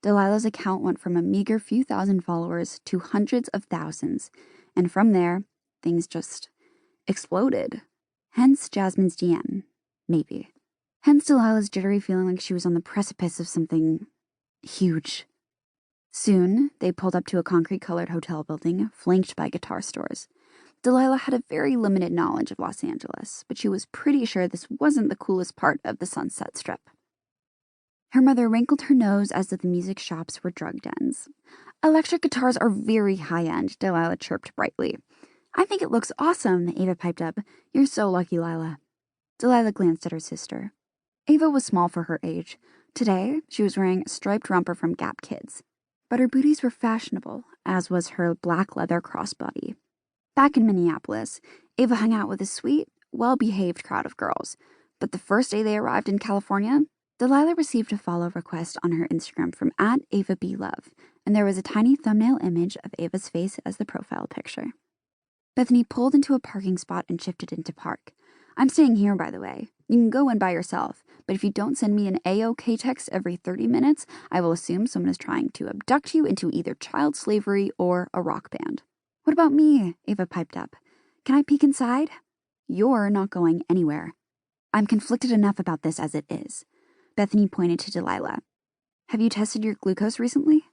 Delilah's account went from a meager few thousand followers to hundreds of thousands, and from there, things just exploded. Hence Jasmine's DM. Maybe. Hence Delilah's jittery feeling like she was on the precipice of something huge. Soon, they pulled up to a concrete-colored hotel building flanked by guitar stores. Delilah had a very limited knowledge of Los Angeles, but she was pretty sure this wasn't the coolest part of the Sunset Strip. Her mother wrinkled her nose as if the music shops were drug dens. Electric guitars are very high-end, Delilah chirped brightly. I think it looks awesome, Ava piped up. You're so lucky, Lila. Delilah glanced at her sister. Ava was small for her age. Today, she was wearing a striped romper from Gap Kids. But her booties were fashionable, as was her black leather crossbody. Back in Minneapolis, Ava hung out with a sweet, well-behaved crowd of girls. But the first day they arrived in California, Delilah received a follow request on her Instagram from @AvaBLove, and there was a tiny thumbnail image of Ava's face as the profile picture. Bethany pulled into a parking spot and shifted into park. I'm staying here, by the way. You can go in by yourself, but if you don't send me an AOK text every 30 minutes, I will assume someone is trying to abduct you into either child slavery or a rock band. What about me? Ava piped up. Can I peek inside? You're not going anywhere. I'm conflicted enough about this as it is. Bethany pointed to Delilah. Have you tested your glucose recently?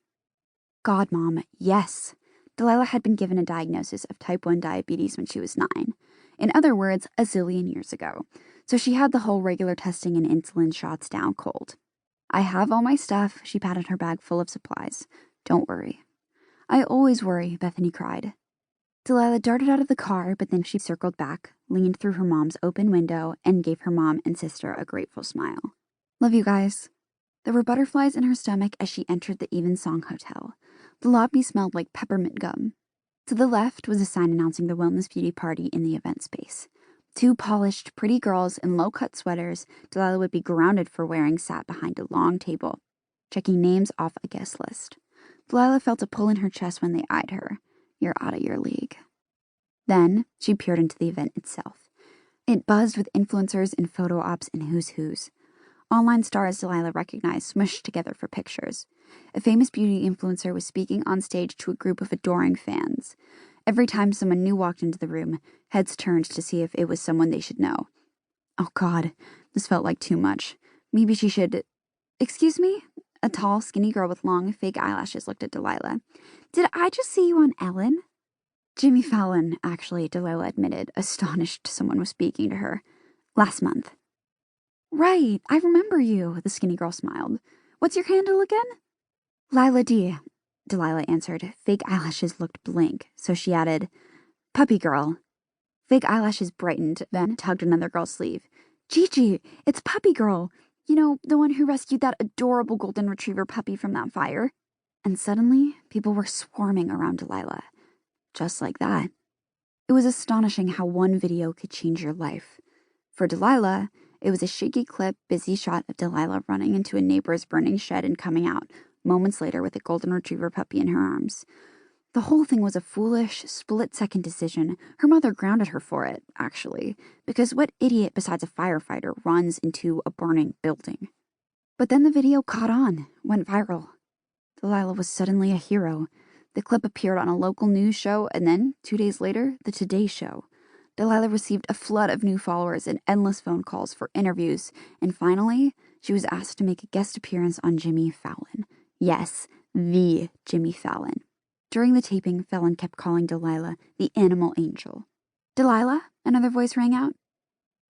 God, Mom, yes. Delilah had been given a diagnosis of type 1 diabetes when she was 9. In other words, a zillion years ago. So she had the whole regular testing and insulin shots down cold. I have all my stuff, she patted her bag full of supplies. Don't worry. I always worry, Bethany cried. Delilah darted out of the car, but then she circled back, leaned through her mom's open window, and gave her mom and sister a grateful smile. Love you guys. There were butterflies in her stomach as she entered the Evensong Hotel. The lobby smelled like peppermint gum. To the left was a sign announcing the Wellness Beauty Party in the event space. 2 polished, pretty girls in low-cut sweaters Delilah would be grounded for wearing sat behind a long table, checking names off a guest list. Delilah felt a pull in her chest when they eyed her. You're out of your league. Then she peered into the event itself. It buzzed with influencers and photo ops and who's who's. Online stars Delilah recognized smushed together for pictures. A famous beauty influencer was speaking on stage to a group of adoring fans. Every time someone new walked into the room, heads turned to see if it was someone they should know. Oh God, this felt like too much. Maybe she should... Excuse me? A tall, skinny girl with long, fake eyelashes looked at Delilah. Did I just see you on Ellen? Jimmy Fallon, actually, Delilah admitted, astonished someone was speaking to her. Last month. Right, I remember you, the skinny girl smiled. What's your handle again? Lila D, Delilah answered. Fake eyelashes looked blank, so she added, Puppy girl. Fake eyelashes brightened, then tugged another girl's sleeve. Gigi, it's Puppy girl. You know, the one who rescued that adorable golden retriever puppy from that fire. And suddenly, people were swarming around Delilah. Just like that. It was astonishing how one video could change your life. For Delilah, it was a shaky clip, busy shot of Delilah running into a neighbor's burning shed and coming out, moments later with a golden retriever puppy in her arms. The whole thing was a foolish, split-second decision. Her mother grounded her for it, actually, because what idiot besides a firefighter runs into a burning building? But then the video caught on, went viral. Delilah was suddenly a hero. The clip appeared on a local news show, and then, 2 days later, the Today Show. Delilah received a flood of new followers and endless phone calls for interviews, and finally, she was asked to make a guest appearance on Jimmy Fallon. Yes, the Jimmy Fallon. During the taping, Fallon kept calling Delilah the animal angel. Delilah? Another voice rang out.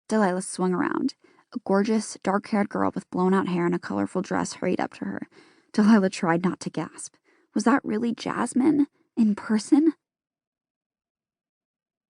Delilah swung around. A gorgeous, dark-haired girl with blown-out hair and a colorful dress hurried up to her. Delilah tried not to gasp. Was that really Jasmine? In person?